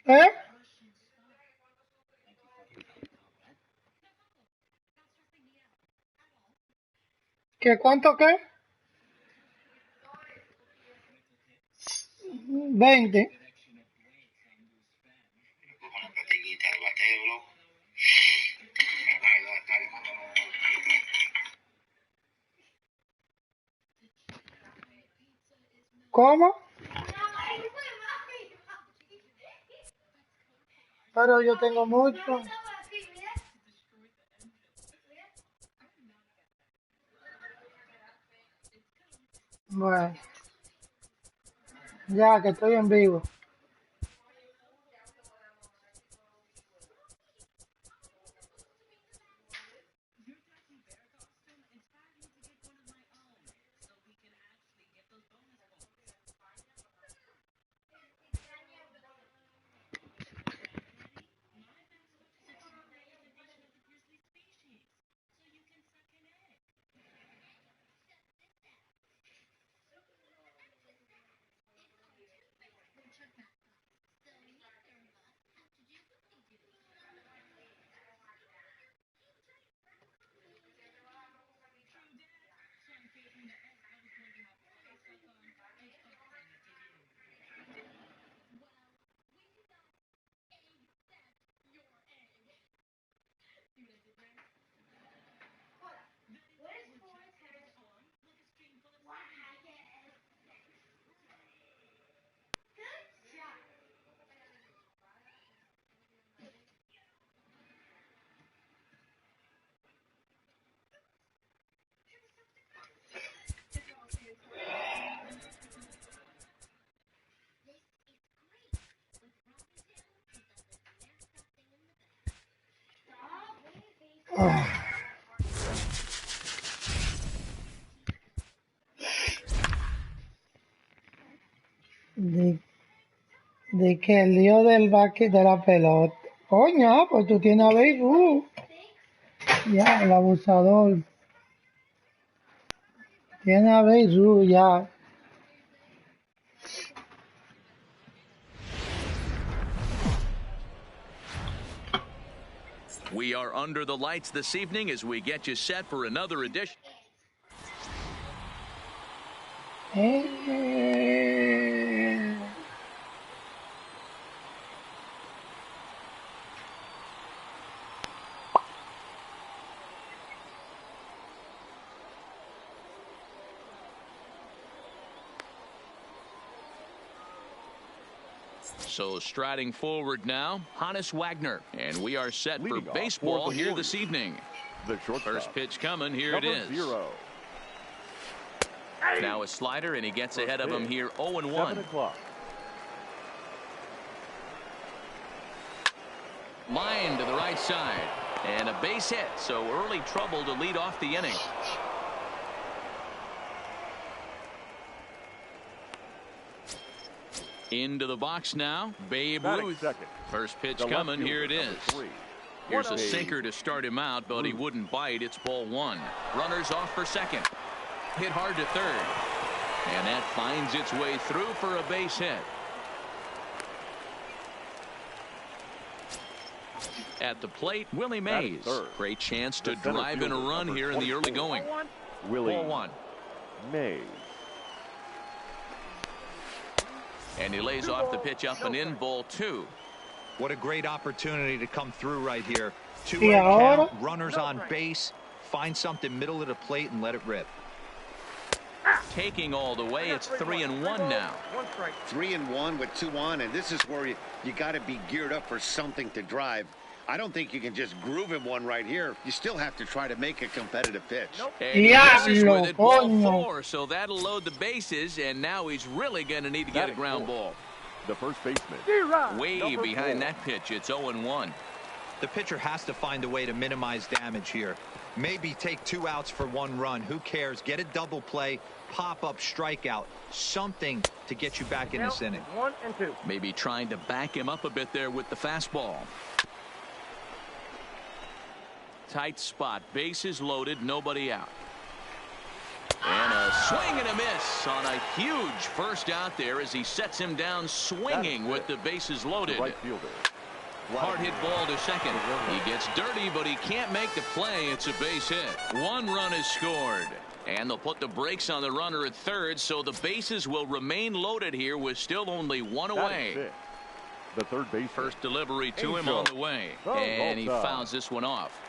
¿Eh? ¿Qué cuánto qué? 20. ¿Cómo? Pero yo tengo mucho. Bueno, ya que estoy en vivo. Ah, de, de que el lío del basket de la pelota. Coño, pues tú tienes a béisbol. Ya, el abusador. Tiene a béisbol, ya. We are under the lights this evening as we get you set for another edition. Eh, So striding forward now, Hannes Wagner. And we are set for Leading off baseball for the here Warriors, this evening. the shortstop, First pitch coming. Here it number is. 0. Now a slider, and he gets ahead of him here 0-1. 7 o'clock. Line to the right side. And a base hit, so early trouble to lead off the inning. Into the box now, Babe Batting Ruth. second. First pitch The left coming, here it fielder, is. number 3. Here's a Babe sinker to start him out, but he Ruth. wouldn't bite. It's ball 1. Runners off for second. Hit hard to third. And that finds its way through for a base hit. At the plate, Willie Batting Mays. third. Great chance to The center drive in a fielder, run number here in the early 24. going. Willie Ball 1. Mays. And he lays off the pitch up and in, ball 2. What a great opportunity to come through right here. 2 Y ahora, count, runners on base. Find something middle of the plate and let it rip. Taking all the way, it's 3-1 now. 3-1 with 2 on, and this is where you got to be geared up for something to drive. I don't think you can just groove him one right here. You still have to try to make a competitive pitch. And he misses Diablo, with it, ball coño. 4, so that'll load the bases, and now he's really going to need to get a ground ball. The first baseman. Way number behind 4. that pitch, it's 0-1. The pitcher has to find a way to minimize damage here. Maybe take 2 outs for 1 run. Who cares? Get a double play, pop-up strikeout, something to get you back in this inning. 1 and 2. Maybe trying to back him up a bit there with the fastball. Tight spot, bases loaded, nobody out. And a swing and a miss on a huge first out there as he sets him down swinging with the bases loaded. Right fielder. Hard hit ball to second. He gets dirty, but he can't make the play. It's a base hit. 1 run is scored. And they'll put the brakes on the runner at third, so the bases will remain loaded here with still only 1 away. The third base. First delivery to him on the way. And he fouls this one off.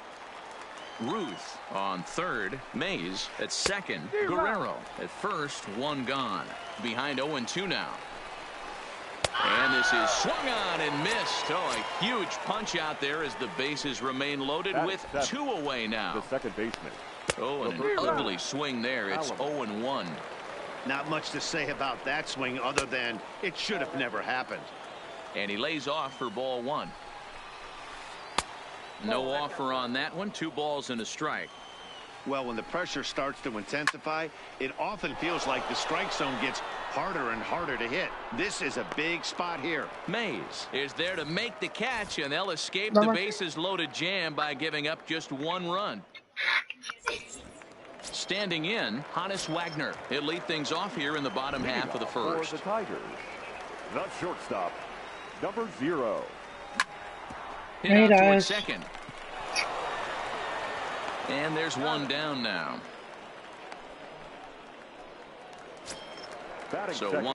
Ruth on third. Mays at second. Guerrero at first. 1 gone. Behind 0-2 now. And this is swung on and missed. Oh, a huge punch out there as the bases remain loaded with 2 away now. The second baseman. Oh, and an ugly swing there. It's 0-1. Not much to say about that swing other than it should have never happened. And he lays off for ball 1. No offer on that one. 2 balls and a strike. Well, when the pressure starts to intensify, it often feels like the strike zone gets harder and harder to hit. This is a big spot here. Mays is there to make the catch, and they'll escape the bases loaded jam by giving up just 1 run. Standing in, Hannes Wagner. He'll lead things off here in the bottom half of the first. For the Tigers, the shortstop, number 0. Hit out towards second. And there's 1 down now. Batting so second. 1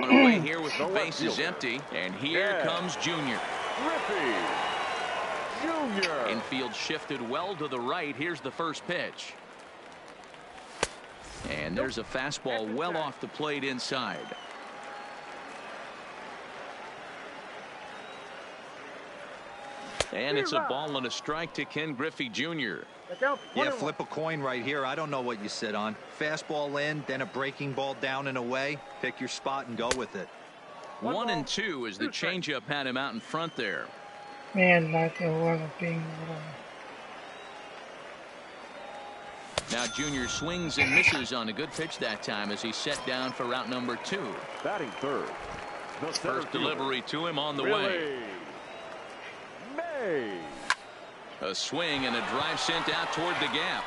away here with the bases empty, and here comes Junior. Griffey Junior. Infield shifted well to the right. Here's the first pitch. And there's a fastball well off the plate inside. And it's a ball and a strike to Ken Griffey Jr. Yeah, flip a coin right here. I don't know what you sit on. Fastball in, then a breaking ball down and away. Pick your spot and go with it. 1-2 as the changeup had him out in front there. Man, that's a lot of things. Now Junior swings and misses on a good pitch that time as he's set down for route number 2. Batting third. The first delivery to him on the way. May. A swing and a drive sent out toward the gap.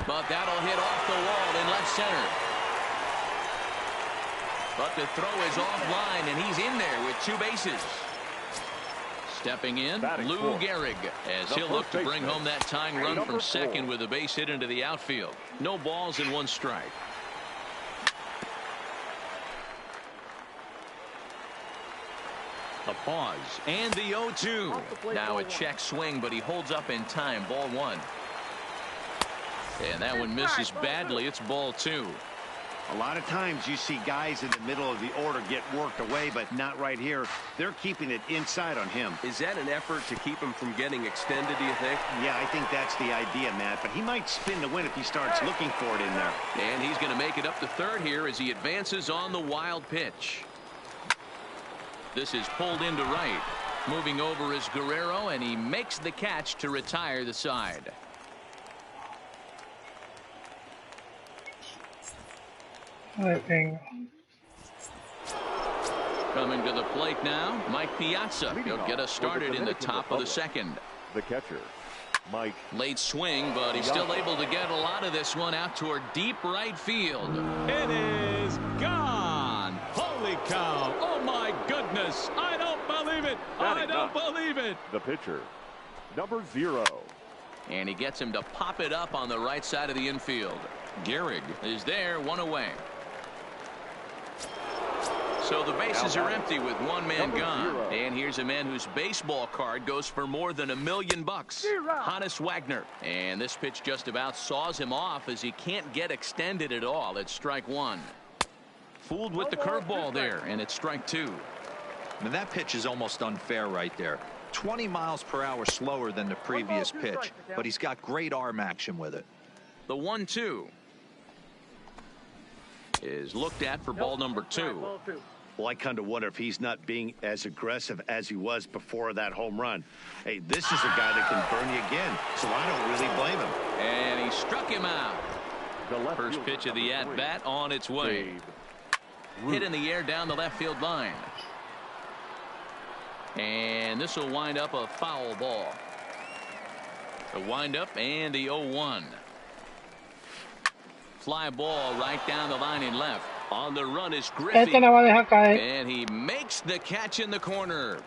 But that'll hit off the wall in left center. But the throw is offline, and he's in there with 2 bases. Stepping in, Lou Gehrig, as he'll look to bring home that tying run from second with a base hit into the outfield. No balls and 1 strike. A pause and the 0-2. Now a check swing, but he holds up in time. Ball 1. And that one misses badly. It's ball 2. A lot of times you see guys in the middle of the order get worked away, but not right here. They're keeping it inside on him. Is that an effort to keep him from getting extended, do you think? Yeah, I think that's the idea, Matt. But he might spin to win if he starts looking for it in there. And he's going to make it up to third here as he advances on the wild pitch. This is pulled into right. Moving over is Guerrero, and he makes the catch to retire the side. I think. Coming to the plate now, Mike Piazza. He'll get us started in the top of the second. The catcher, Mike. Late swing, but he's still able to get a lot of this one out toward deep right field. It is gone. Holy cow. Oh, my goodness. I don't believe it. I don't believe it. The pitcher, number 0. And he gets him to pop it up on the right side of the infield. Gehrig is there, 1 away. So the bases are empty with 1 man gone. And here's a man whose baseball card goes for more than $1 million. Hannes Wagner. And this pitch just about saws him off as he can't get extended at all. It's strike 1. Fooled with the curveball there, and it's strike 2. Now that pitch is almost unfair right there. 20 miles per hour slower than the previous pitch, but he's got great arm action with it. The 1-2 is looked at for ball number 2. Well, I kind of wonder if he's not being as aggressive as he was before that home run. Hey, this is a guy that can burn you again, so I don't really blame him. And he struck him out. First pitch of the at-bat on its way. Hit in the air down the left field line. And this will wind up a foul ball. The windup and the 0-1. Fly ball right down the line in left. On the run is Griffey. Este la va a dejar caer. And he makes the catch in the corner.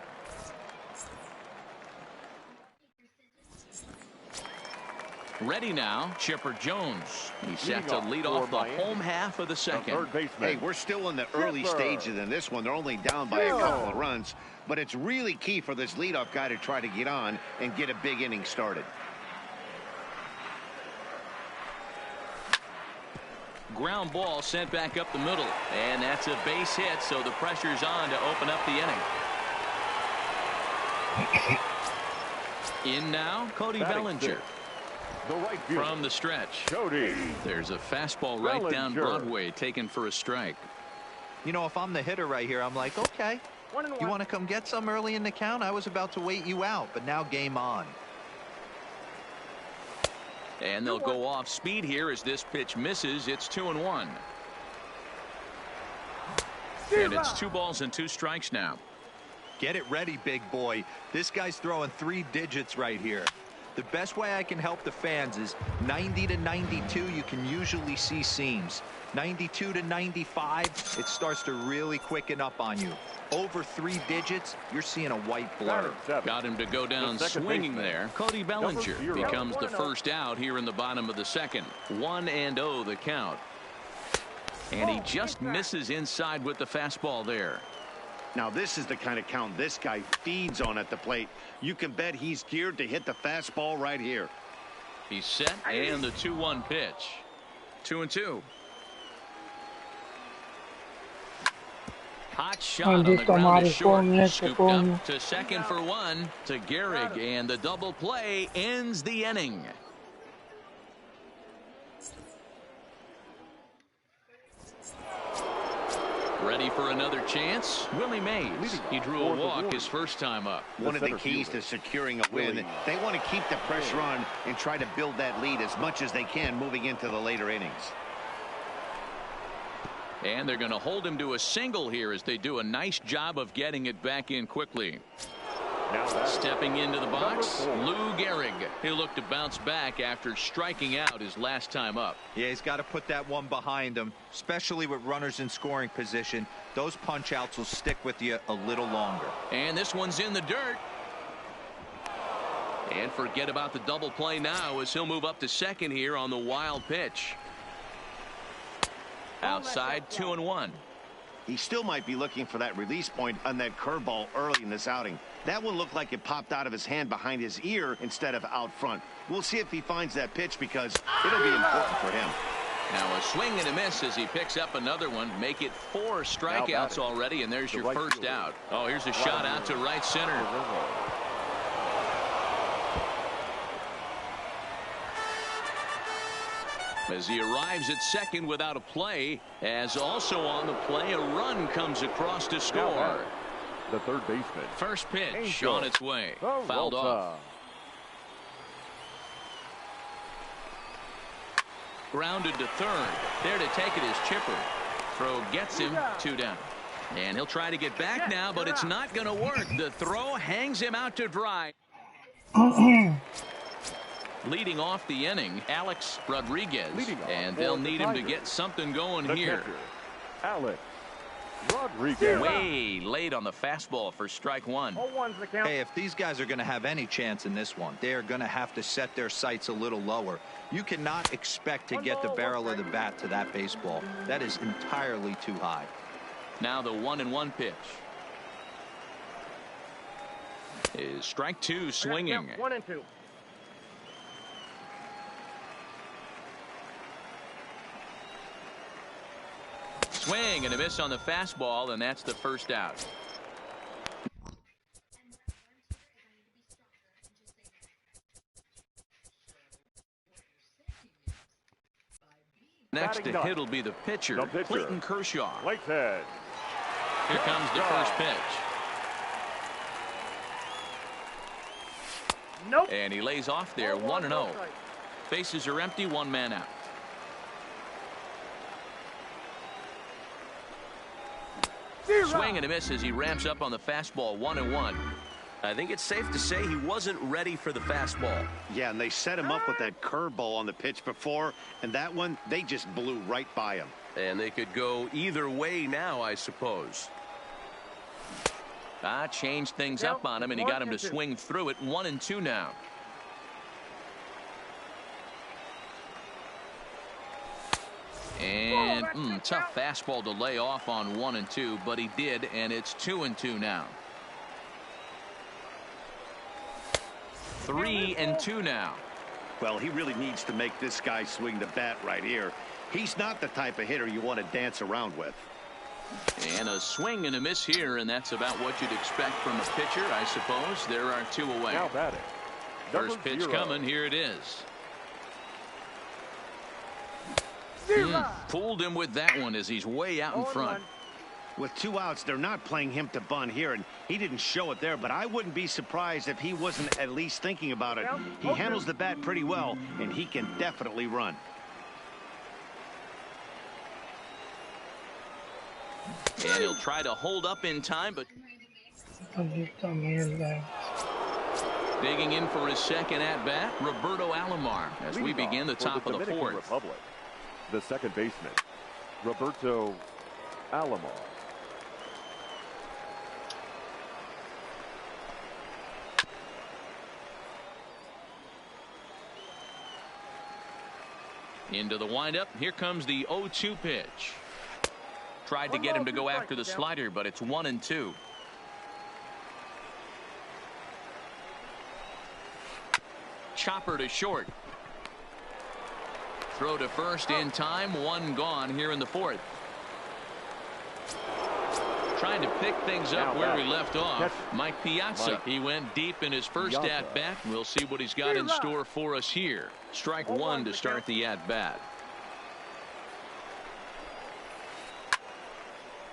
Ready now, Chipper Jones. He's set to lead off the home half of the second. Hey, we're still in the early stages in this one. They're only down by a couple of runs, but it's really key for this leadoff guy to try to get on and get a big inning started. Ground ball sent back up the middle, and that's a base hit, so the pressure's on to open up the inning. In now, Cody Bellinger. From the stretch. There's a fastball right down Broadway taken for a strike. You know, if I'm the hitter right here, I'm like, okay, you want to come get some early in the count? I was about to wait you out, but now game on. And they'll go off speed here as this pitch misses. It's 2-1. And it's 2 balls and 2 strikes now. Get it ready, big boy. This guy's throwing 3 digits right here. The best way I can help the fans is 90 to 92. You can usually see seams. 92 to 95, it starts to really quicken up on you. Over 3 digits, you're seeing a white blur. Got him to go down swinging there. Cody Bellinger becomes the first out here in the bottom of the second. 1-0 the count. And he just misses inside with the fastball there. Now this is the kind of count this guy feeds on at the plate. You can bet he's geared to hit the fastball right here. He's set, and the 2-1 pitch. 2-2. Hot shot on the ground is short. Scooped up to second for 1 to Gehrig, and the double play ends the inning. Ready for another chance? Willie Mays. He drew a walk his first time up. One of the keys to securing a win, they want to keep the pressure on and try to build that lead as much as they can moving into the later innings. And they're going to hold him to a single here as they do a nice job of getting it back in quickly. Stepping into the box, Lou Gehrig. He'll look to bounce back after striking out his last time up. Yeah, he's got to put that one behind him, especially with runners in scoring position. Those punch outs will stick with you a little longer. And this one's in the dirt. And forget about the double play now as he'll move up to second here on the wild pitch. Outside, 2-1. He still might be looking for that release point on that curveball early in this outing. That one looked like it popped out of his hand behind his ear instead of out front. We'll see if he finds that pitch because it'll be important for him. Now a swing and a miss as he picks up another one. Make it 4 strikeouts already, and there's your first out. Oh, here's a shot out to right center. As he arrives at second without a play, as also on the play, a run comes across to score. The third baseman. First pitch on its way. Fouled off. Grounded to third. There to take it is Chipper. Throw gets him 2 down. And he'll try to get back now, but it's not going to work. The throw hangs him out to dry. Leading off the inning, Alex Rodriguez. And they'll need him to get something going here. Alex Rodriguez. Way late on the fastball for strike 1. Hey, if these guys are going to have any chance in this one, they are going to have to set their sights a little lower. You cannot expect to get the barrel of the bat to that baseball. That is entirely too high. Now the 1-1 pitch. Is strike 2 swinging. 1-2. Swing and a miss on the fastball, and that's the first out. Next to hit will be the pitcher, Clayton Kershaw. Whitehead. Here comes the first pitch. Nope. And he lays off there, 1-0. Bases are empty, 1 man out. Swing and a miss as he ramps up on the fastball. 1-1. I think it's safe to say he wasn't ready for the fastball. Yeah, and they set him up with that curveball on the pitch before, and that one, they just blew right by him. And they could go either way now, I suppose. Changed things up on him, and he got him to swing through it. 1-2 now. And tough fastball to lay off on 1-2, but he did, and it's 2-2 now. 3-2 now. Well, he really needs to make this guy swing the bat right here. He's not the type of hitter you want to dance around with. And a swing and a miss here, and that's about what you'd expect from a pitcher, I suppose. There are 2 away. Now batting. First pitch 0. coming. Here it is. Fooled him with that one as he's way out in front. With 2 outs, they're not playing him to bunt here, and he didn't show it there, but I wouldn't be surprised if he wasn't at least thinking about it. He handles the bat pretty well, and he can definitely run. And he'll try to hold up in time, but digging in for his second at-bat, Roberto Alomar, as we begin the top of the fourth. Republic. The second baseman, Roberto Alomar. Into the windup. Here comes the 0-2 pitch. Tried to get him to go after the slider, but it's 1-2. Chopper to short. Throw to first in time. 1 gone here in the fourth. Trying to pick things up where we left off. Mike Piazza. He went deep in his first at-bat. We'll see what he's got in store for us here. Strike 1 to start the at-bat.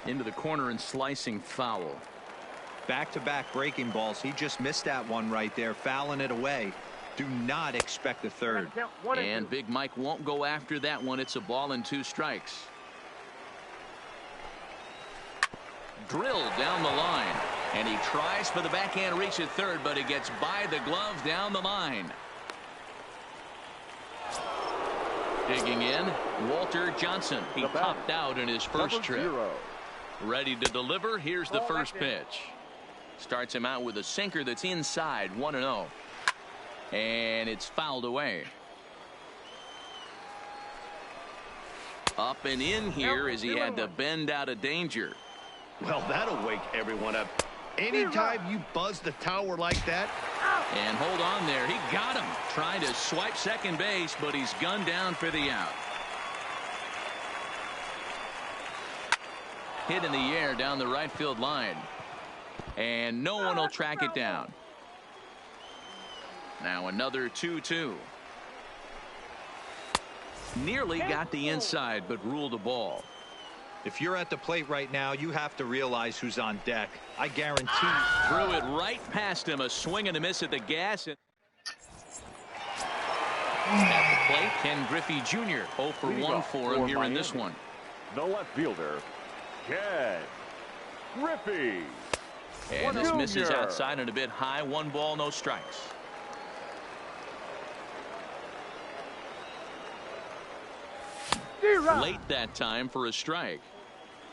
Into the corner and slicing foul. Back-to-back breaking balls. He just missed that one right there, fouling it away. Do not expect a third. And Big Mike won't go after that one. It's a ball and 2 strikes. Drilled down the line, and he tries for the backhand reach at third, but he gets by the glove down the line. Digging in, Walter Johnson. He popped out in his first trip. Ready to deliver. Here's the first pitch. Starts him out with a sinker that's inside. 1-0. And it's fouled away. Up and in here as he had to bend out of danger. Well, that'll wake everyone up. Anytime you buzz the tower like that. And hold on there. He got him. Trying to swipe second base, but he's gunned down for the out. Hit in the air down the right field line. And no one will track it down. Now another 2-2. Nearly got the inside, but ruled a ball. If you're at the plate right now, you have to realize who's on deck. I guarantee. Threw it right past him. A swing and a miss at the gas. At the plate, Ken Griffey Jr. 0 for 1 for him here in this one. The left fielder, Ken Griffey. And this misses outside and a bit high. 1 ball, no strikes. Late that time for a strike.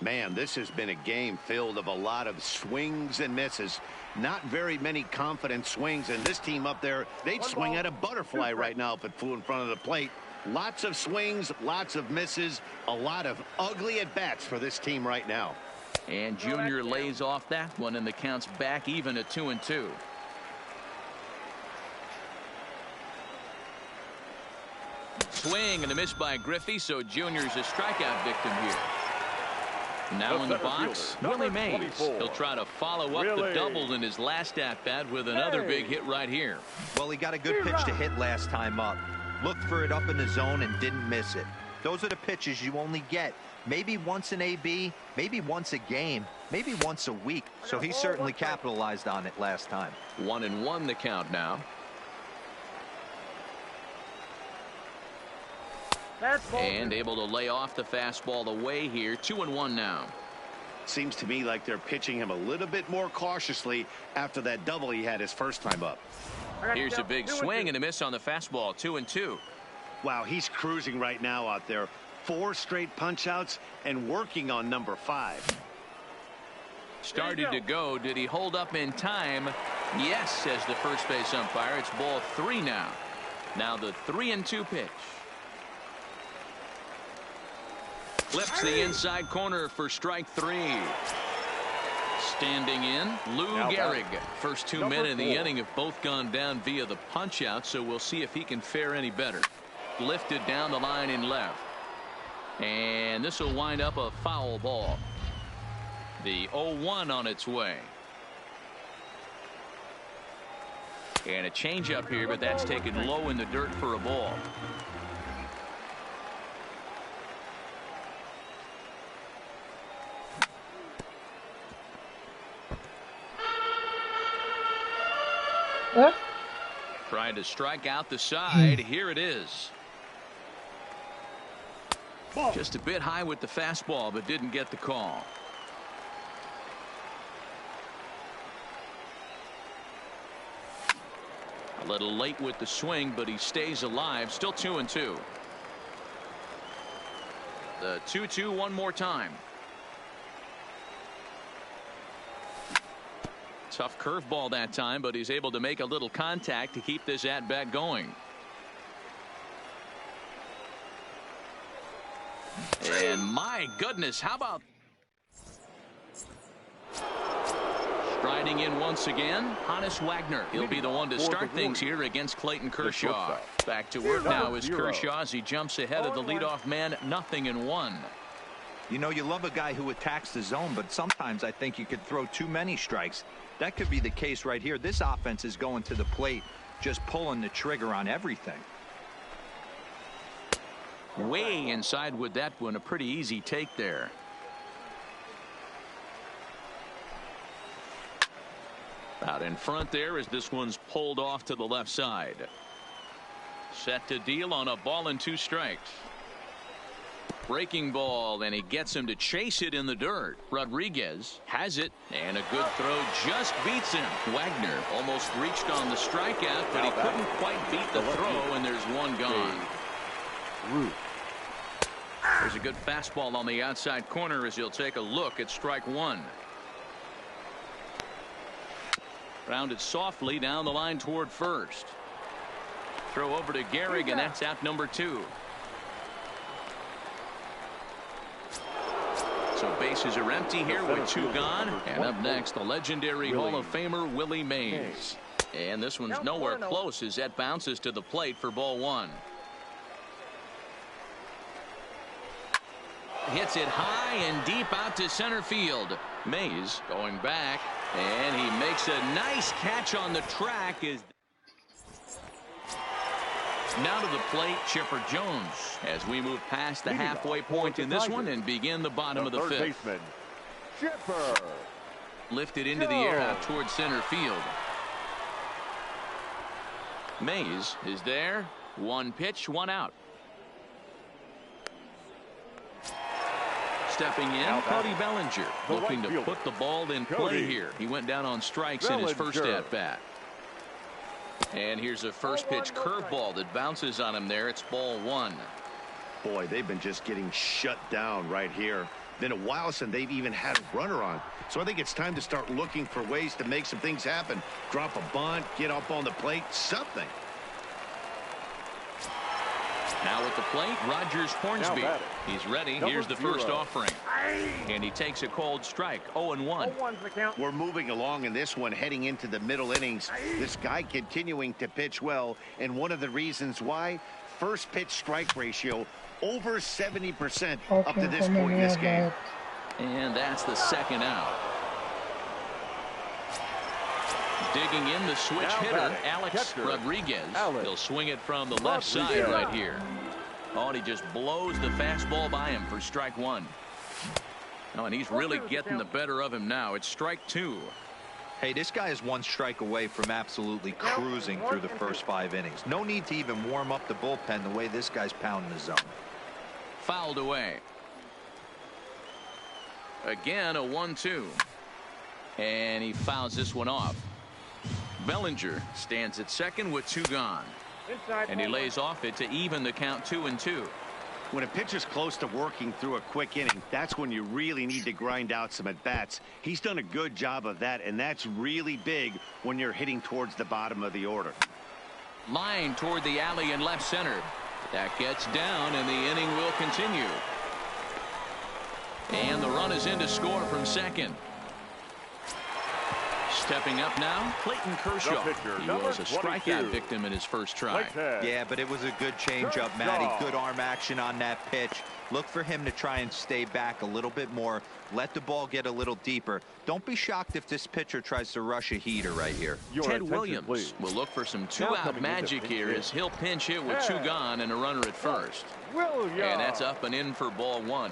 Man, this has been a game filled of a lot of swings and misses. Not very many confident swings, and this team up there, they'd swing at a butterfly right now if it flew in front of the plate. Lots of swings, lots of misses, a lot of ugly at-bats for this team right now. And Junior lays off that one, and the count's back even at 2-2. Swing and a miss by Griffey, so Junior's a strikeout victim here. Now in the box, Willie Mays. He'll try to follow up the double in his last at-bat with another big hit right here. Well, he got a good pitch to hit last time up. Looked for it up in the zone and didn't miss it. Those are the pitches you only get. Maybe once an AB, maybe once a game, maybe once a week. So he certainly capitalized on it last time. 1-1 the count now. And able to lay off the fastball away here. 2-1 now. Seems to me like they're pitching him a little bit more cautiously after that double he had his first time up. Here's a big swing and a miss on the fastball. 2-2. Wow, he's cruising right now out there. 4 straight punch outs and working on number 5. Started to go. Did he hold up in time? Yes, says the first base umpire. It's ball 3 now. Now the 3-2 pitch. Flips the inside corner for strike 3. Standing in, Lou Gehrig. First 2 men in the inning have both gone down via the punch out, so we'll see if he can fare any better. Lifted down the line in left. And this will wind up a foul ball. The 0-1 on its way. And a changeup here, but that's taken low in the dirt for a ball. Huh? Trying to strike out the side. Here it is. Just a bit high with the fastball, but didn't get the call. A little late with the swing, but he stays alive. Still 2-2. The 2-2 one more time. Tough curveball that time, but he's able to make a little contact to keep this at bat going. And my goodness, how about striding in once again, Hannes Wagner. He'll be the one to start things here against Clayton Kershaw. Back to work now is Kershaw as he jumps ahead of the leadoff man. 0-1. You know, you love a guy who attacks the zone, but sometimes I think you could throw too many strikes. That could be the case right here. This offense is going to the plate, just pulling the trigger on everything. Way inside with that one. A pretty easy take there. Out in front there as this one's pulled off to the left side. Set to deal on a ball and 2 strikes. Breaking ball, and he gets him to chase it in the dirt. Rodriguez has it, and a good throw just beats him. Wagner almost reached on the strikeout, but he couldn't quite beat the throw, and there's one gone. There's a good fastball on the outside corner as he'll take a look at strike 1. Rounded softly down the line toward first. Throw over to Gehrig, and that's out number 2. So bases are empty here with 2 gone. And up next, the legendary Hall of Famer Willie Mays. And this one's nowhere close as that bounces to the plate for ball 1. Hits it high and deep out to center field. Mays going back, and he makes a nice catch on the track. Now to the plate, Chipper Jones, as we move past the halfway point in this one and begin the bottom of the 5th. Baseman, Chipper. Lifted into the air out towards center field. Mays is there. 1 pitch, 1 out. Stepping in, Cody Bellinger, looking to put the ball in play here. He went down on strikes in his first at-bat. And here's a first pitch curveball that bounces on him there. It's ball 1. Boy, they've been just getting shut down right here. Been a while since they've even had a runner on. So I think it's time to start looking for ways to make some things happen. Drop a bunt, get up on the plate, something. Now at the plate, Rogers Hornsby. He's ready. Here's the first offering. And he takes a cold strike. 0-1. We're moving along in this one, heading into the middle innings. This guy continuing to pitch well. And one of the reasons why, first pitch strike ratio over 70% up to this point in this game. And that's the 2nd out. Digging in the switch hitter, Alex Rodriguez. He'll swing it from the left side right here. Oh, and he just blows the fastball by him for strike 1. Oh, and he's really getting the better of him now. It's strike 2. Hey, this guy is 1 strike away from absolutely cruising through the first 5 innings. No need to even warm up the bullpen the way this guy's pounding the zone. Fouled away. Again, a 1-2. And he fouls this one off. Bellinger stands at second with 2 gone. And he lays off it to even the count 2-2. When a pitcher's close to working through a quick inning, that's when you really need to grind out some at-bats. He's done a good job of that, and that's really big when you're hitting towards the bottom of the order. Line toward the alley in left center. That gets down, and the inning will continue. And the run is in to score from second. Stepping up now, Clayton Kershaw. He was a strikeout victim in his first try. Yeah, but it was a good changeup, Matty. Good arm action on that pitch. Look for him to try and stay back a little bit more. Let the ball get a little deeper. Don't be shocked if this pitcher tries to rush a heater right here. Ted Williams will look for some 2-out magic here as he'll pinch hit with 2 gone and a runner at first. And that's up and in for ball 1.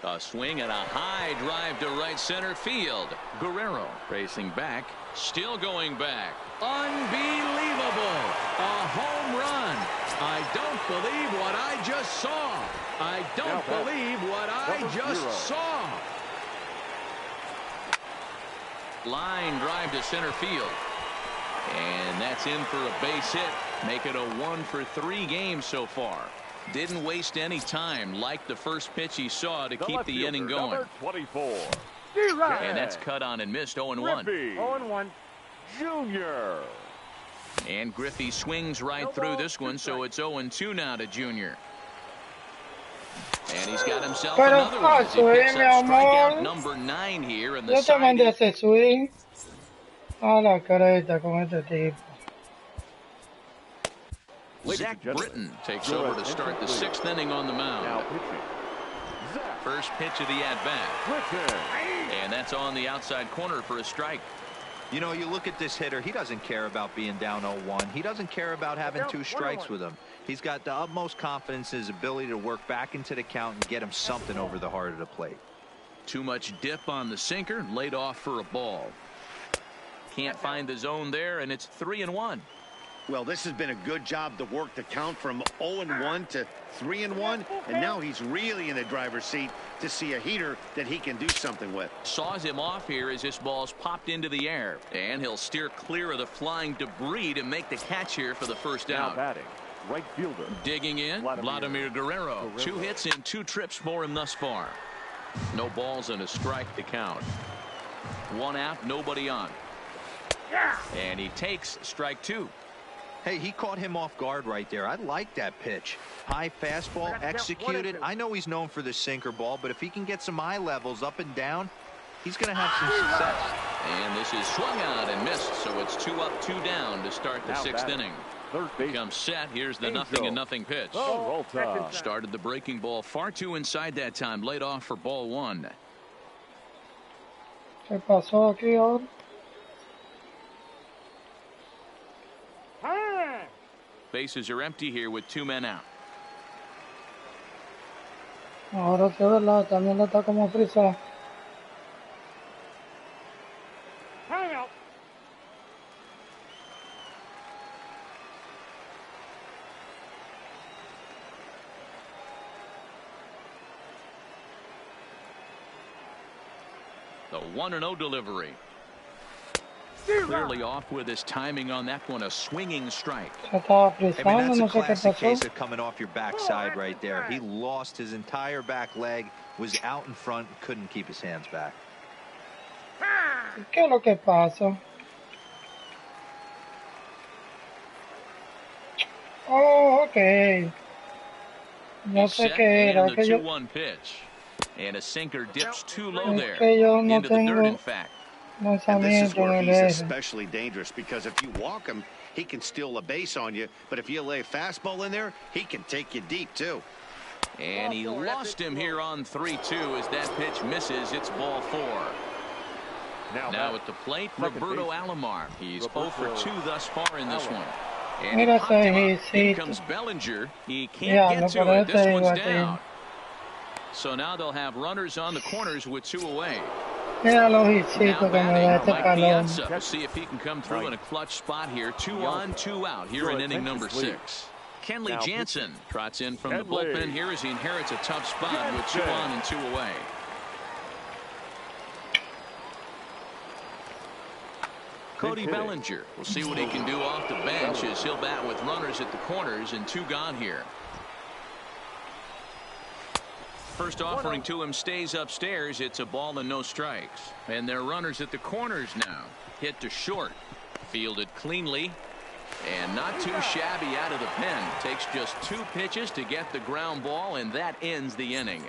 A swing and a high drive to right center field. Guerrero racing back, still going back. Unbelievable. A home run. I don't believe what I just saw. I don't believe what I just saw. Line drive to center field. And that's in for a base hit. Make it a 1-for-3 game so far. Didn't waste any time like the first pitch he saw to keep the inning going. Number 24. And that's cut on and missed 0-1. 0-1. Junior. And Griffey swings right through this one, so it's 0-2 now to Junior. And he's got himself another one as he picks up strikeout number 9 here in the Yo te mandé side. ese swing a la careta con este tipo. Zach Britton takes over to start the 6th inning on the Now mound. pitching. First pitch of the at-bat. And that's on the outside corner for a strike. You know, you look at this hitter, he doesn't care about being down 0-1. He doesn't care about having 2 strikes with him. He's got the utmost confidence in his ability to work back into the count and get him something over the heart of the plate. Too much dip on the sinker, laid off for a ball. Can't find the zone there, and it's 3-1. Well, this has been a good job to work the count from 0-1 to 3-1, and now he's really in the driver's seat to see a heater that he can do something with. Saws him off here as this ball's popped into the air, and he'll steer clear of the flying debris to make the catch here for the first Now out. batting. Right fielder. Digging in, Vladimir Guerrero. 2 hits and 2 trips for him thus far. No balls and a strike to count. 1 out, nobody on. And he takes strike 2. Hey, he caught him off guard right there. I like that pitch. High fastball executed. I know he's known for the sinker ball, but if he can get some eye levels up and down, he's going to have some success. And this is swung out and missed, so it's 2 up, 2 down to start the 6th inning. Third base. Comes set. Here's the 0-0 pitch. Volta. Started the breaking ball far too inside that time. Laid off for ball 1. ¿Qué pasó aquí ahora? Bases are empty here with 2 men out. Ahora sí, ¿verdad? También lo está como frisa. The 1-0 delivery. Clearly off with his timing on that one. A swinging strike. Se estaba I mean, frisando, that's a no sé qué classic case pasó. of coming off your backside right there. He lost his entire back leg, was out in front, couldn't keep his hands back. ¿Qué es lo que pasa? Oh, ok. No sé Set qué era. and the Que yo, 2-1 pitch. And a sinker dips too low es there. que yo no Into the dirt, in tengo fact. And this is lanzamiento where en he's el eje. especially dangerous, because if you walk him, he can steal a base on you. But if you lay a fastball in there, he can take you deep, too. And he lost him here on 3-2 as that pitch misses. It's ball 4. Now at the plate, Roberto Alomar. He's 0 for 2 thus far in this one. And he Mira popped him up. Here ese comes Bellinger. He can't Yeah, get to pero it. este This iba one's a down. So now they'll have runners on the corners with 2 away. Mira los Now hicitos que me da batting, este Mike palón. Piazza. We'll see if he can come through in a clutch spot here. 2 on, 2 out here in inning number 6. Kenley Jansen trots in from the bullpen here as he inherits a tough spot with 2 on and 2 away. Cody Bellinger. We'll see what he can do off the bench as he'll bat with runners at the corners and 2 gone here. First offering to him stays upstairs. It's a ball and no strikes. And they're runners at the corners now. Hit to short. Fielded cleanly. And not too shabby out of the pen. Takes just 2 pitches to get the ground ball, and that ends the inning.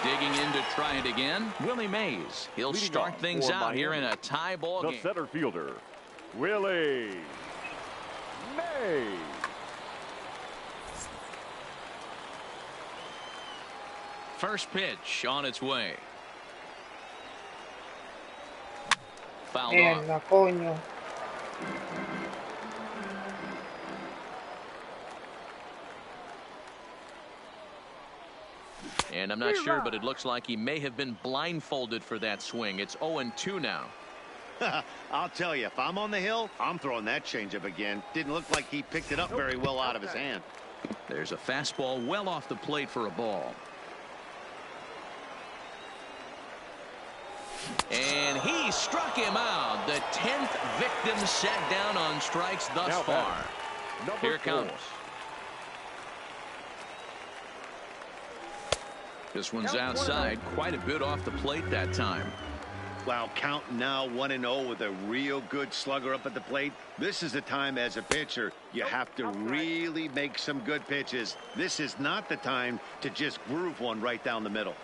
Digging in to try it again, Willie Mays. He'll start things out here in a tie ball game. The center fielder, Willie Mays. First pitch on its way. Fouled off. Mierda, coño. And I'm not sure, but it looks like he may have been blindfolded for that swing. It's 0-2 now. I'll tell you, if I'm on the hill, I'm throwing that changeup again. Didn't look like he picked it up very well out of his hand. There's a fastball well off the plate for a ball. And he struck him out. The 10th victim set down on strikes thus far. Here it comes. This one's outside, quite a bit off the plate that time. Wow, count now 1-0 with a real good slugger up at the plate. This is the time as a pitcher you have to really make some good pitches. This is not the time to just groove one right down the middle.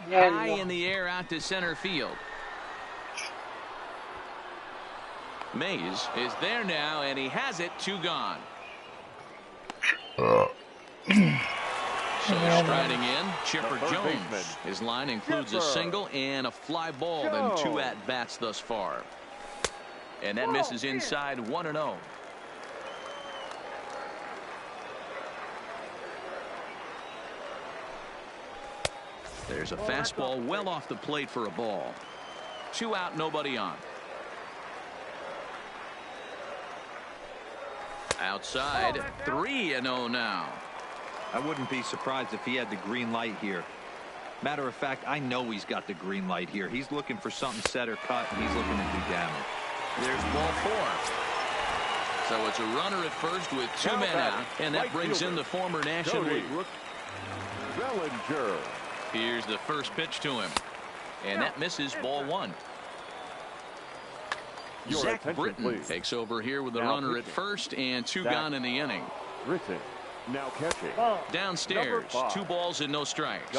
High in the air out to center field. Mays is there now, and he has it. 2 gone. So striding in, Chipper Jones. His line includes a single and a fly ball, then 2 at-bats thus far. And that misses inside 1-0. There's a fastball well off the plate for a ball. 2 out, nobody on. Outside, 3-0 now. I wouldn't be surprised if he had the green light here. Matter of fact, I know he's got the green light here. He's looking for something set or cut, and he's looking to do damage. There's ball 4. So it's a runner at first with 2 men out, and that brings in the former National League rookie. Bellinger. Here's the first pitch to him, and that misses ball 1. Zach Britton takes over here with a runner at first and 2 gone in the inning. Britton now catching. Downstairs, 2 balls and no strikes.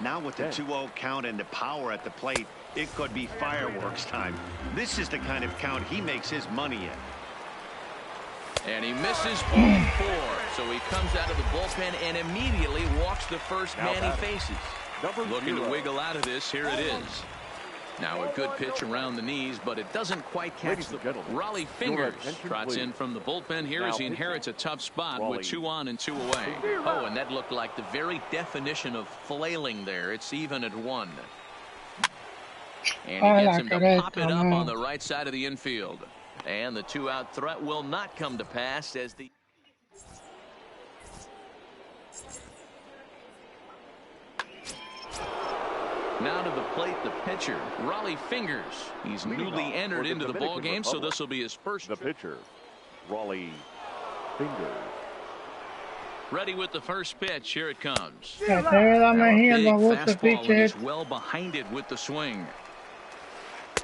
Now with the 2-0 count and the power at the plate, it could be fireworks time. This is the kind of count he makes his money in. And he misses ball 4. So he comes out of the bullpen and immediately walks the first man he faces. Looking to wiggle out of this. Here it is. Now a good pitch around the knees, but it doesn't quite catch the Raleigh Fingers. Trots in from the bullpen here as he inherits a tough spot with 2 on and 2 away. Oh, and that looked like the very definition of flailing there. It's even at 1. And he gets him to pop it up on the right side of the infield. And the 2-out threat will not come to pass as the now to the plate, the pitcher, Raleigh Fingers. He's newly entered into the ball game, so this will be his first. The pitcher, Raleigh Fingers. Ready with the first pitch. Here it comes. Big fastball, and he's well behind it with the swing.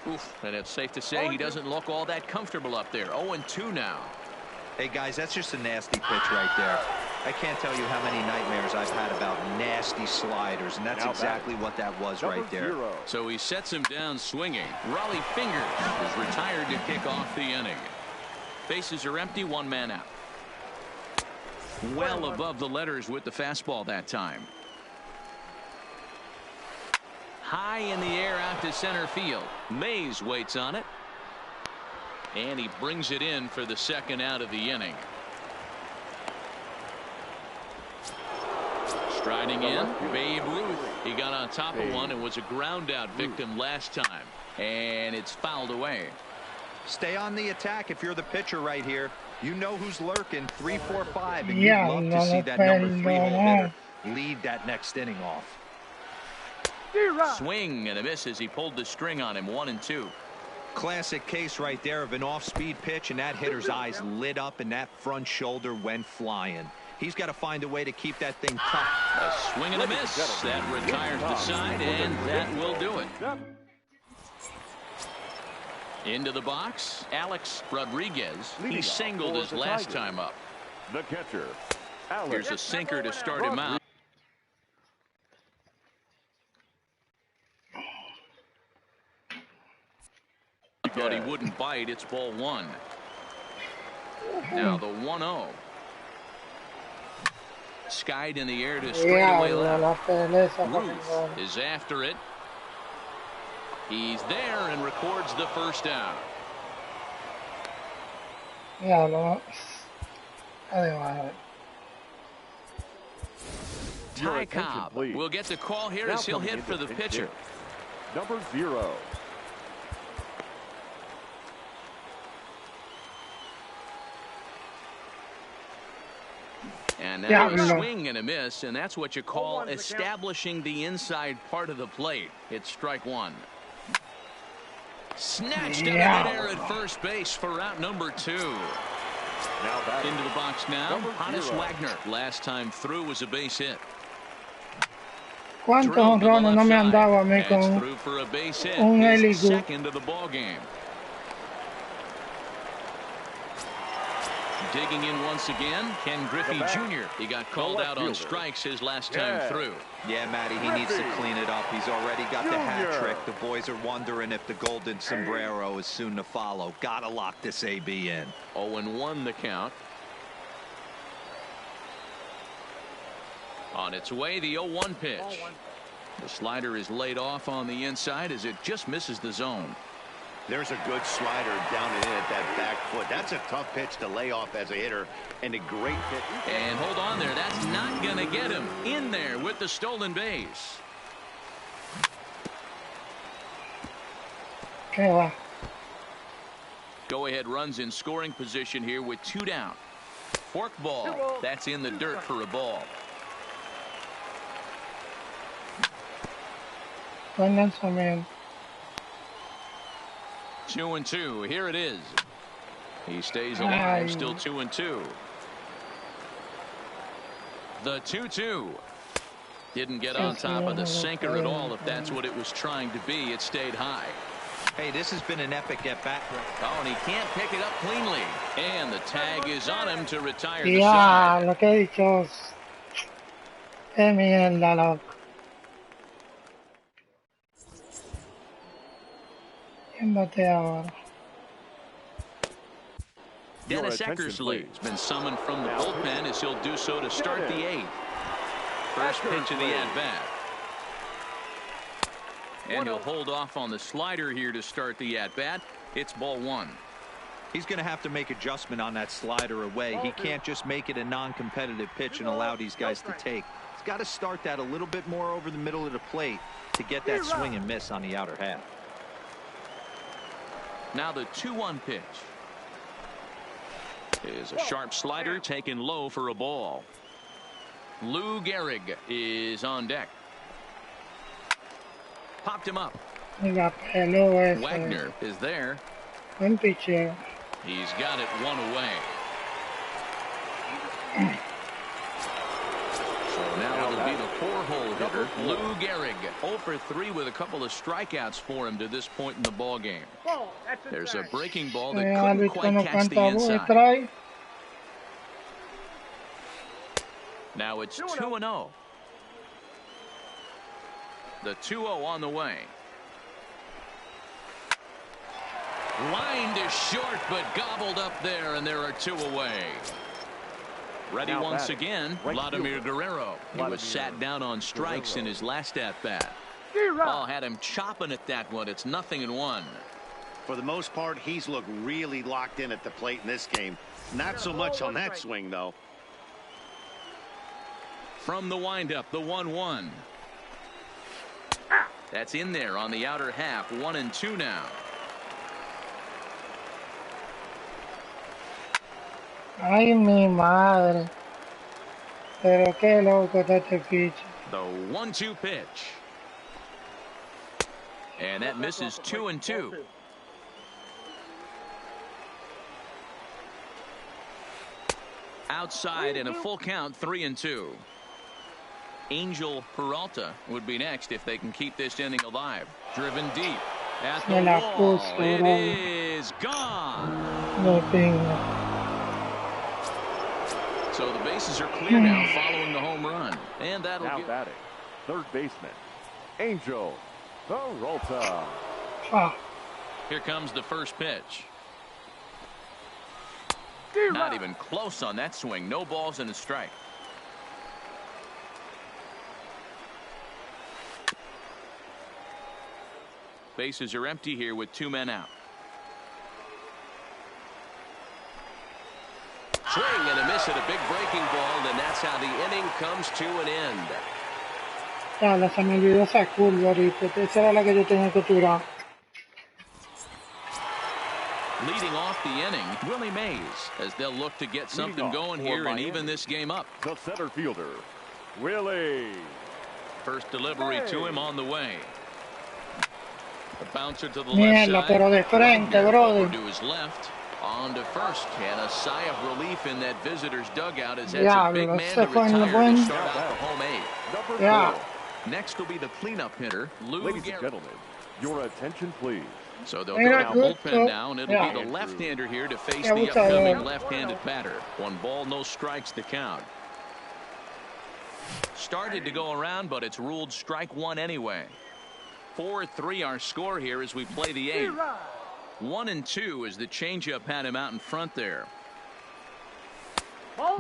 Oof, and it's safe to say he doesn't look all that comfortable up there. 0-2 now. Hey, guys, that's just a nasty pitch right there. I can't tell you how many nightmares I've had about nasty sliders, and that's exactly what that was right there. So he sets him down swinging. Raleigh Fingers is retired to kick off the inning. Bases are empty, 1 man out. Well above the letters with the fastball that time. High in the air out to center field. Mays waits on it. And he brings it in for the 2nd out of the inning. Striding in, Babe Ruth. He got on top of one and was a ground out victim last time. And it's fouled away. Stay on the attack if you're the pitcher right here. You know who's lurking, 3, 4, 5, and Yeah, you'd love to see that number 3 hole hitter lead that next inning off. Swing and a miss as he pulled the string on him. 1 and 2. Classic case right there of an off-speed pitch, and that hitter's eyes lit up and that front shoulder went flying. He's got to find a way to keep that thing tough. A swing and a miss. That retires the side, and that will do it. Into the box, Alex Rodriguez. He singled his last time up. The catcher, Here's a sinker to start him out. But he wouldn't bite. It's ball 1. Now the 1-0. Skied in the air to straightaway left. Ruth is after it. He's there and records the first down. Yeah, no. Anyway. Ty Cobb will get the call here as he'll hit for the pitcher. Number 0. And now a swing and a miss, and that's what you call establishing the inside part of the plate. It's strike 1. Snatched out of midair at first base for out number 2. Into the box now, Hannes Wagner. Last time through was a base hit. ¿Cuántos honrones no me han dado a mí con un hélico? Second of the ball game. Digging in once again, Ken Griffey Jr. He got called out on strikes his last time through. Yeah, Matty, he needs to clean it up. He's already got the hat trick. The boys are wondering if the golden sombrero is soon to follow. Gotta lock this AB in. 0-1 the count. On its way, the 0-1 pitch. The slider is laid off on the inside as it just misses the zone. There's a good slider down and in at that back foot. That's a tough pitch to lay off as a hitter, and a great pitch. And hold on there. That's not going to get him in there with the stolen base. Go ahead runs in scoring position here with 2 down. Fork ball. That's in the dirt for a ball. Man. 2-2. Here it is. He stays alive. Still 2-2. The 2-2. Didn't get on top of the sinker at all. If that's what it was trying to be, it stayed high. Hey, this has been an epic at-bat. Oh, and he can't pick it up cleanly. And the tag is on him to retire the Yeah, side. lo que he dicho. Qué mierda, loco. ¿Quién batea ahora? Dennis Eckersley has been summoned from the bullpen as he'll do so to start the 8th. First pitch of the at-bat. And he'll hold off on the slider here to start the at-bat. It's ball 1. He's going to have to make adjustment on that slider away. He can't just make it a non-competitive pitch and allow these guys to take. He's got to start that a little bit more over the middle of the plate to get that swing and miss on the outer half. Now the 2-1 pitch is a sharp slider taken low for a ball. Lou Gehrig is on deck. Popped him up. Wagner is there. Buen pitcher. He's got it 1 away. So now it'll be the 4-hole hitter, Lou Gehrig. 0 for 3 with a couple of strikeouts for him to this point in the ball game. There's a breaking ball that couldn't quite catch the inside. Now it's 2-0. The 2-0 on the way. Lined is short, but gobbled up there, and there are 2 away. Ready once again, Vladimir Guerrero. He was sat down on strikes in his last at-bat. Oh, had him chopping at that one. It's 0-1. For the most part, he's looked really locked in at the plate in this game. Not so much on that swing, though. From the windup, the 1-1. That's in there on the outer half. 1-2 now. Ay, mi madre. Pero qué loco está este pitch. The 1-2 pitch. And that misses 2-2. Outside and a full count, 3-2. Angel Peralta would be next if they can keep this inning alive. Driven deep at the wall. It is gone. No pinga. So the bases are clear now following the home run. And that'll Now get... batting, third baseman, Angel Peralta. Ah. Here comes the first pitch. Not even close on that swing. No balls and a strike. Bases are empty here with 2 men out. Swing and a miss at a big breaking ball, and that's how the inning comes to an end. Ya, se me olvidó esa curva ahorita. Esa era la que yo tenía que tirar. Leading off the inning, Willie Mays, as they'll look to get something going here and even this game up. The center fielder, Willie. First delivery to him on the way. The bouncer to the left Mierda, side. pero de frente, brother. To his left. On to first, and a sigh of relief in that visitor's dugout as that's Yeah, a big man that's to the fun, retire the to start out the home 8. Yeah. Next will be the cleanup hitter, Lou Ladies and Gehrig. gentlemen, your attention, please. So they'll Yeah, go good, bullpen good. now, and it'll Yeah. be the left-hander here to face Yeah, the we'll try upcoming that. left-handed batter. 1 ball, no strikes the count. Started to go around, but it's ruled strike 1 anyway. 4-3 our score here as we play the 8th. 1-2 as the changeup had him out in front there.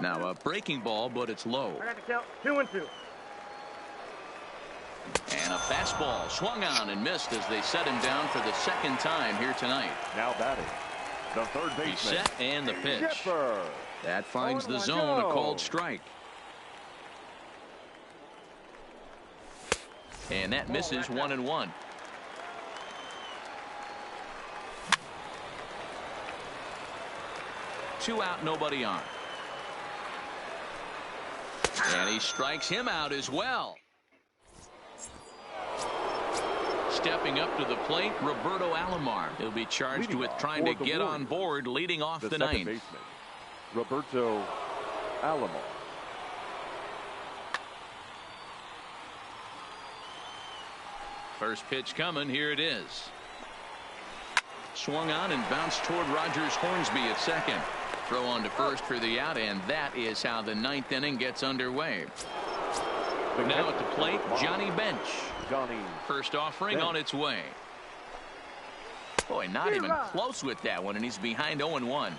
Now a breaking ball, but it's low. I got to count 2-2. And a fastball swung on and missed as they set him down for the 2nd time here tonight. Now batting, the third baseman. He's set and the pitch. Shepard. That finds the zone, a called strike. And that misses 1-1. Two out, nobody on. And he strikes him out as well. Stepping up to the plate, Roberto Alomar. He'll be charged with trying to get on board, leading off the 9th. Baseman, Roberto Alomar. First pitch coming. Here it is. Swung on and bounced toward Rogers Hornsby at second. Throw on to first for the out, and that is how the 9th inning gets underway. Now at the plate, Johnny Bench. First offering on its way. Boy, not even close with that one, and he's behind 0-1.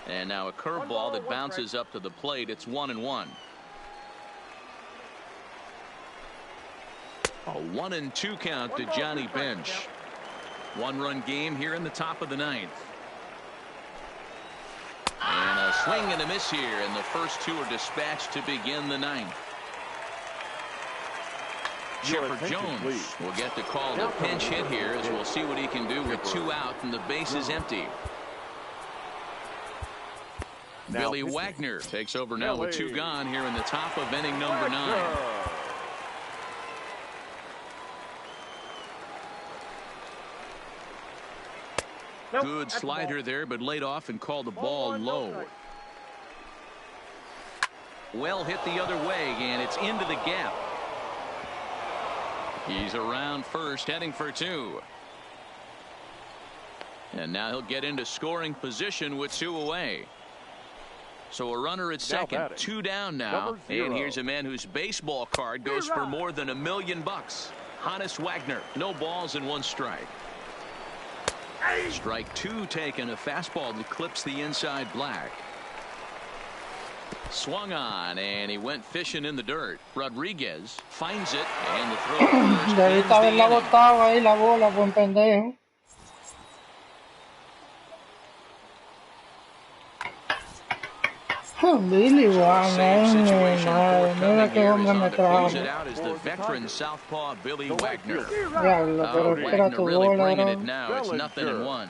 And now a curveball that bounces up to the plate. It's 1-1. A 1-2 count to Johnny Bench. 1-run game here in the top of the 9th. And a swing and a miss here, and the first 2 are dispatched to begin the 9th. Chipper Jones will get the call to pinch hit here, as we'll see what he can do with 2 out and the base is empty. Billy Wagner takes over now with 2 gone here in the top of inning number 9. Good slider there, but laid off and called the ball low. Well hit the other way, and it's into the gap. He's around first, heading for 2. And now he'll get into scoring position with 2 away. So a runner at second, 2 down now. And here's a man whose baseball card goes for more than $1 million. Hannes Wagner, no balls and 1 strike. Strike 2 taken, a fastball that clips the inside black. Swung on, and he went fishing in the dirt. Rodriguez finds it, and the throw to first ends the haberla inning. botado ahí la bola, buen pendejo. Billy So a save situation Mira forthcoming qué here hombre is me on to close it trajo. out is the veteran southpaw Billy The right Wagner. fielder. Diablo, pero era Wagner tu really bola, bringing it bro. now. It's nothing in Bellinger. one.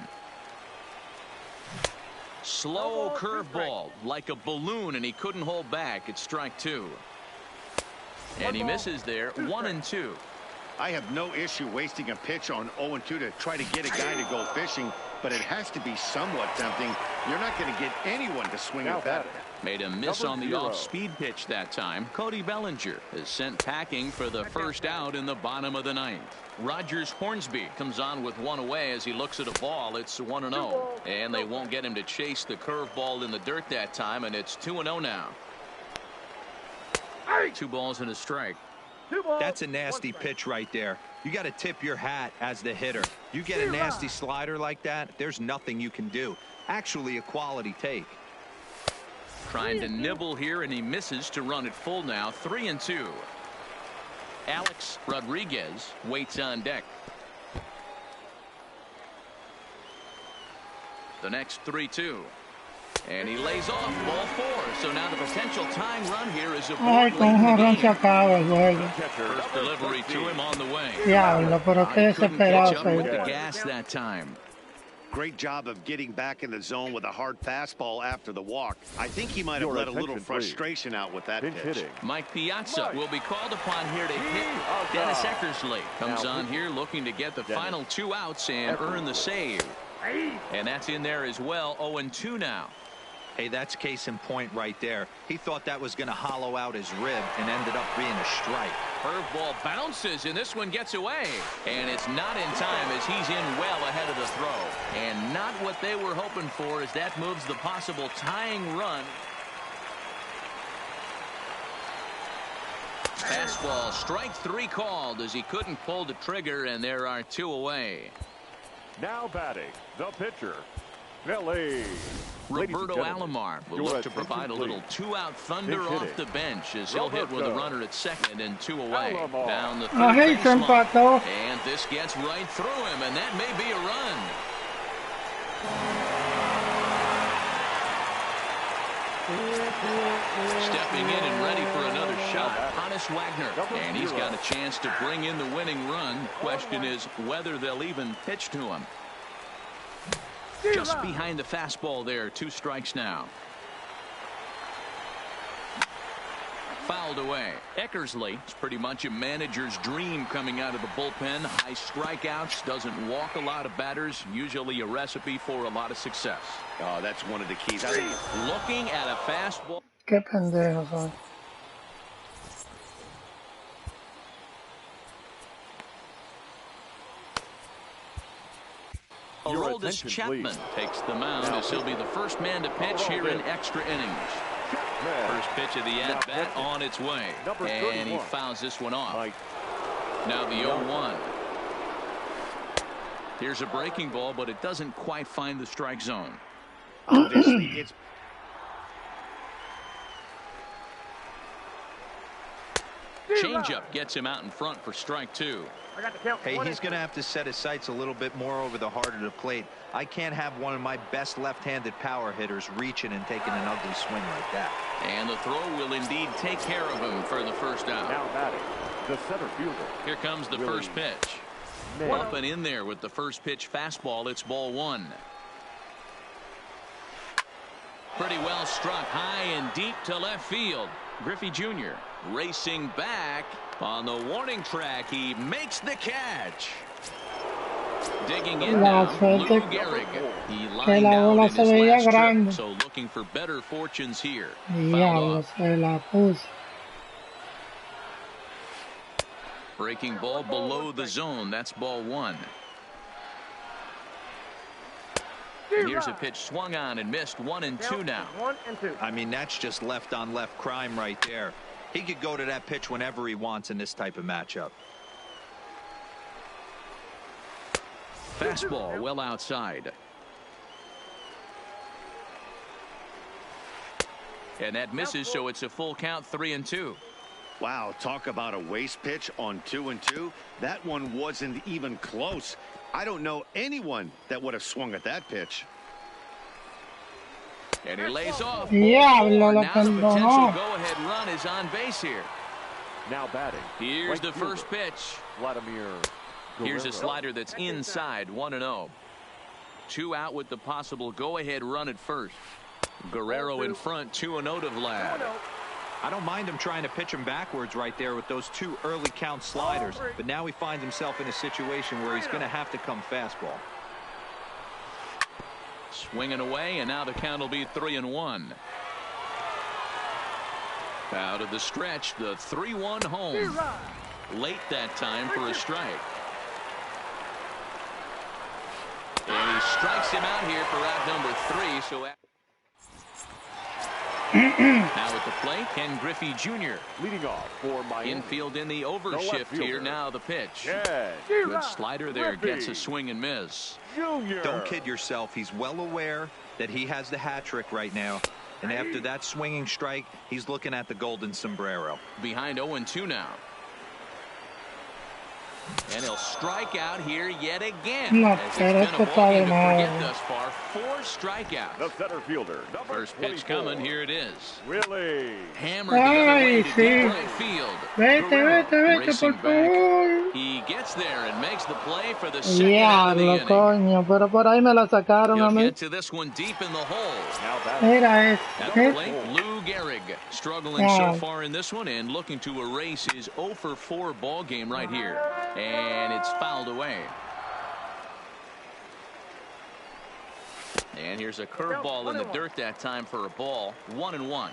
Slow curveball like a balloon, and he couldn't hold back. It's strike two. And he misses there. 1-2. I have no issue wasting a pitch on 0-2 to try to get a guy to go fishing, but it has to be somewhat tempting. You're not going to get anyone to swing at that. Made a miss on the off-speed pitch that time. Cody Bellinger is sent packing for the first out in the bottom of the ninth. Rogers Hornsby comes on with one away as he looks at a ball. It's 1-0, and they won't get him to chase the curveball in the dirt that time, and it's 2-0 now. 2 balls and a strike. That's a nasty pitch right there. You got to tip your hat as the hitter. You get a nasty slider like that, there's nothing you can do. Actually a quality take. Trying to nibble here, and he misses to run it full now. 3-2. Alex Rodriguez waits on deck. The next 3-2. And he lays off ball 4. So now the potential tying run here is a Ay, con un jonrón se acaba el juego. first delivery to him on the way. Diablo, pero qué Couldn't desesperado catch up with soy. the gas that time. Great job of getting back in the zone with a hard fastball after the walk. I think he might have let a little frustration out with that pitch. Mike Piazza will be called upon here to hit Dennis Eckersley. Comes on here looking to get the final 2 outs and earn the save. And that's in there as well. 0-2 now. Hey, that's case in point right there. He thought that was going to hollow out his rib and ended up being a strike. Curveball bounces, and this one gets away. And it's not in time as he's in well ahead of the throw. And not what they were hoping for as that moves the possible tying run. Fastball, strike 3 called as he couldn't pull the trigger, and there are 2 away. Now batting, the pitcher, Billy. Roberto Alomar will look to provide a little 2-out thunder off the bench as he'll hit with a runner at second and 2 away. Down the third baseline. And this gets right through him, and that may be a run. Stepping in and ready for another shot, Honus Wagner. And he's got a chance to bring in the winning run. Question is whether they'll even pitch to him. Just behind the fastball there. 2 strikes now. Fouled away. Eckersley is pretty much a manager's dream coming out of the bullpen. High strikeouts, doesn't walk a lot of batters. Usually a recipe for a lot of success. Oh, that's one of the keys. Looking at a fastball. Qué pendejo soy. Aroldis Chapman takes the mound as he'll be the first man to pitch here in extra innings. First pitch of the at-bat on its way. And he fouls this one off. Now the 0-1. Here's a breaking ball, but it doesn't quite find the strike zone. Obviously, it's Changeup gets him out in front for strike 2. Hey, he's going to have to set his sights a little bit more over the heart of the plate. I can't have one of my best left-handed power hitters reaching and taking an ugly swing like that. And the throw will indeed take care of him for the first out. Now batting, the center fielder. Here comes the first pitch. Up and in there with the first pitch fastball. It's ball 1. Pretty well struck high and deep to left field. Griffey Jr. racing back on the warning track. He makes the catch. Digging in now, Lou Gehrig. He lined out in his last trip, so looking for better fortunes here. Diablo, se la puso. Breaking ball below the zone. That's ball 1. And here's a pitch swung on and missed. 1-2 now. I mean, that's just left-on-left crime right there. He could go to that pitch whenever he wants in this type of matchup. Fastball well outside. And that misses, so it's a full count. 3-2. Wow, talk about a waste pitch on 2-2. That one wasn't even close. I don't know anyone that would have swung at that pitch. And he lays off. Diablo, lo Now the potential perdonó. go-ahead run is on base here. Now batting. Here's right the fielder, first pitch. Vladimir Here's a Guerrero. slider that's inside, 1-0. 2 out with the possible go-ahead run at first. Guerrero in front, 2-0 to Vlad. I don't mind him trying to pitch him backwards right there with those 2 early count sliders, but now he finds himself in a situation where he's going to have to come fastball. Swinging away, and now the count will be 3-1. Out of the stretch, the 3-1 home. Late that time for a strike. And he strikes him out here for out number 3. So now at the plate, Ken Griffey Jr. Leading off for Miami. Infield in the left overshift here. fielder. Now the pitch. Ken Good slider there. Griffey Gets a swing and miss. Jr. Don't kid yourself. He's well aware that he has the hat trick right now. And after that swinging strike, he's looking at the golden sombrero. Behind 0-2 now. And he'll strike out here yet again. No, As it's pero been esto a está ball de game to forget madre. thus far. 4 strikeouts. The center fielder. Number First pitch 24. coming. Here it is. Willie. Hammered the other way Ay, to sí. deep right field. Vete, Guerrero vete, racing por back. favor. He gets there and makes the play for the second out of the Diablo, inning. coño, pero por ahí me la sacaron a He'll mí. get to this one deep in the hole. Now batting. Mira At the este. plate, Lou Gehrig struggling so far in this one and looking to erase his 0-for-4 ball game right here. And it's fouled away. And here's a curveball in the dirt that time for a ball. 1-1.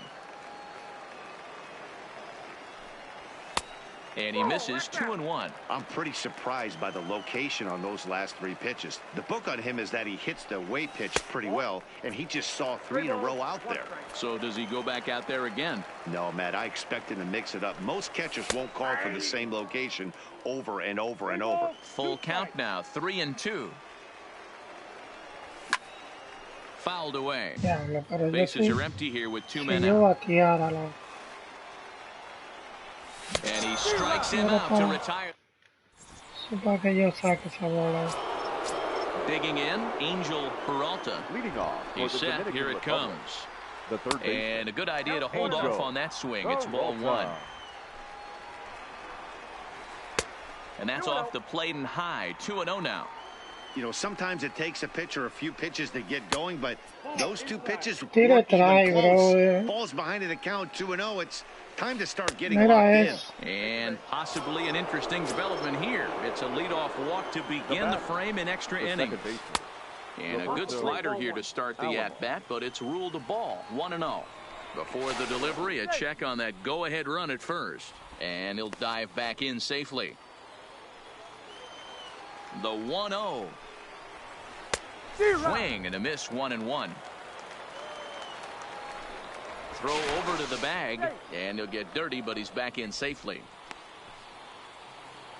And he misses 2-1. I'm pretty surprised by the location on those last 3 pitches. The book on him is that he hits the away pitch pretty well, and he just saw 3 in a row out there. So does he go back out there again? No, Matt, I expect him to mix it up. Most catchers won't call for the same location over and over and over. Full count now, 3-2. Fouled away. Diablo, pero yo Bases sí. are empty here with 2 Si men yo out. bateara la. And he strikes him out to retire. Eso para que yo saque esa bola. Digging in, Angel Peralta. Leading off. for He's the set. Dominican Here it Republic. comes. The third baseman. And a good idea to hold Angel off on that swing. It's ball 1. Peralta. And that's off the plate and high. 2-0 now. You know, sometimes it takes a pitcher a few pitches to get going, but those 2 pitches Tira weren't even atrás, close. brother. Falls behind in the count 2-0. It's time to start getting Mira locked in. eso. And possibly an interesting development here. It's a leadoff walk to begin the frame in extra The innings. second baseman. And a good slider here to start the at-bat, but it's ruled a ball. 1-0. Before the delivery, a check on that go-ahead run at first. And he'll dive back in safely. The 1-0. Swing and a miss, 1-1. Throw over to the bag, and he'll get dirty, but he's back in safely.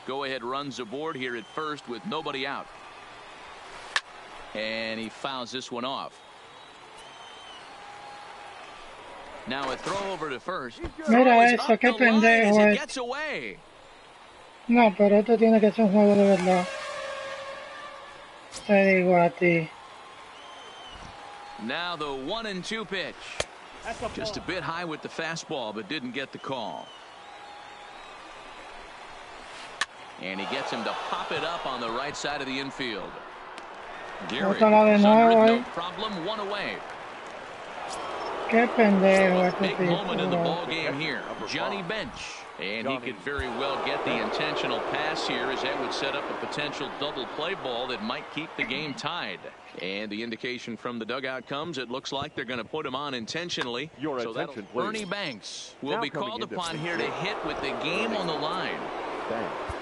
Go-ahead runs aboard here at first with nobody out. And he fouls this one off. Now a throw over to first. Mira Throw is eso, up qué the line as pendejo it es. gets away. No, pero esto tiene que ser un juego de verdad. Te digo a ti. Now the 1-2 pitch. Just a bit high with the fastball, but didn't get the call. And he gets him to pop it up on the right side of the infield. Gehrig Otra de is under nuevo, no eh. problem, 1 away. Qué pendejo este Big moment in the tipo. ball game here. Johnny Bench. And he could very well get the intentional pass here, as that would set up a potential double play ball that might keep the game tied. And the indication from the dugout comes, it looks like they're going to put him on intentionally. Your so attention, please. Bernie Banks will Now be coming called into upon play. here to hit with the game on the line. Thanks.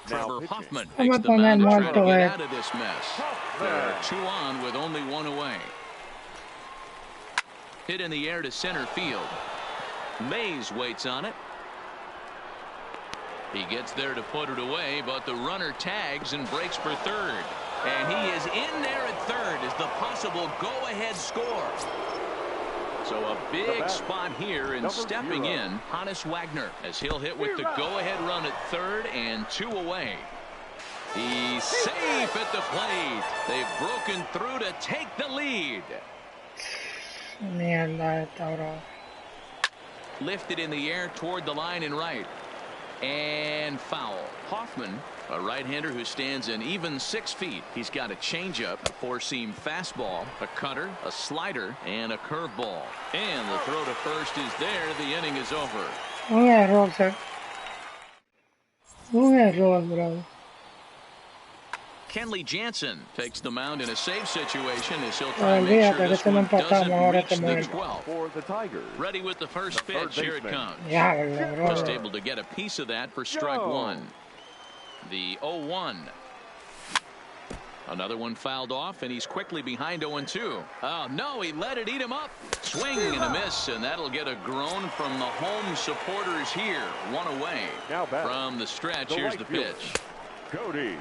Trevor pitching. Hoffman Vamos makes a the poner mound to try to muerto, get eh. out of this mess. There are 2 on with only 1 away. Hit in the air to center field. Mays waits on it. He gets there to put it away, but the runner tags and breaks for third. And he is in there at third as the possible go-ahead score. So a big spot here, and stepping in, Hannes Wagner, as he'll hit with the go-ahead run at third and 2 away. He's safe at the plate. They've broken through to take the lead. Mierda esta, bro. Lifted in the air toward the line and right. And foul. Hoffman, a right-hander who stands an even 6 feet. He's got a changeup, a four-seam fastball, a cutter, a slider, and a curveball. And the throw to first is there. The inning is over. Un error, sir. Un error, bro. Kenley Jansen takes the mound in a save situation as he'll try and make sure Olvídate que this se lo one empatamos, doesn't ahora reach te the mueres. 12th. For the Tigers. Ready with the first pitch. Here it comes. Diablo, bro. Just able to get a piece of that for strike one. The 0-1. Another one fouled off, and he's quickly behind 0-2. Oh, no, he let it eat him up. Swing and a miss, and that'll get a groan from the home supporters here. One away from the stretch. Here's the pitch. Cody.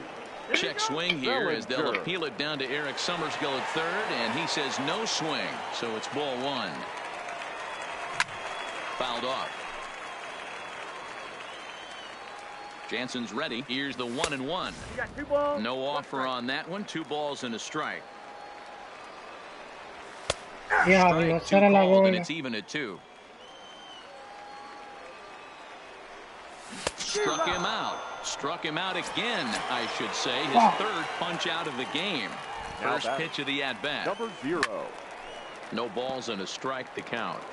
Check swing here as they'll appeal it down to Eric Summerskill at third, and he says no swing, so it's ball one. Fouled off. Jansen's ready. Here's the 1-1. No offer on that one. 2 balls and a strike. Diablo, Strike 2 era la called, and bola. it's even at 2. Struck him out. Struck him out again, I should say. His third punch out of the game. First pitch of the at-bat. Number 0. No balls and a strike to count.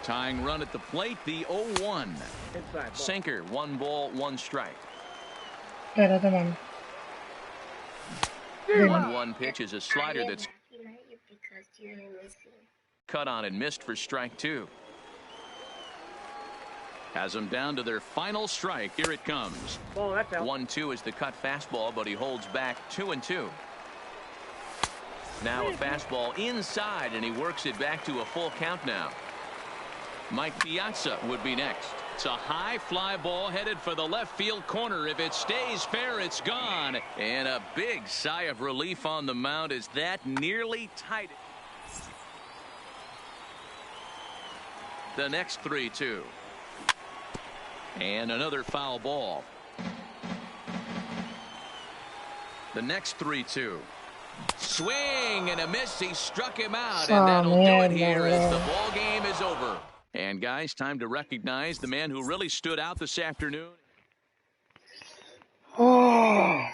Tying run at the plate, the 0-1. Sinker, 1 ball, 1 strike. Espérate, man. 1-1 pitch is a slider that's cut on and missed for strike 2. Has them down to their final strike. Here it comes. 1-2 is the cut fastball, but he holds back 2-2. Now a fastball inside, and he works it back to a full count now. Mike Piazza would be next. It's a high fly ball headed for the left field corner. If it stays fair, it's gone. And a big sigh of relief on the mound as that nearly tied it. The next 3-2. And another foul ball. The next 3-2. Swing and a miss. He struck him out, and that'll do it here as the ball game is over. And guys, time to recognize the man who really stood out this afternoon. Oh.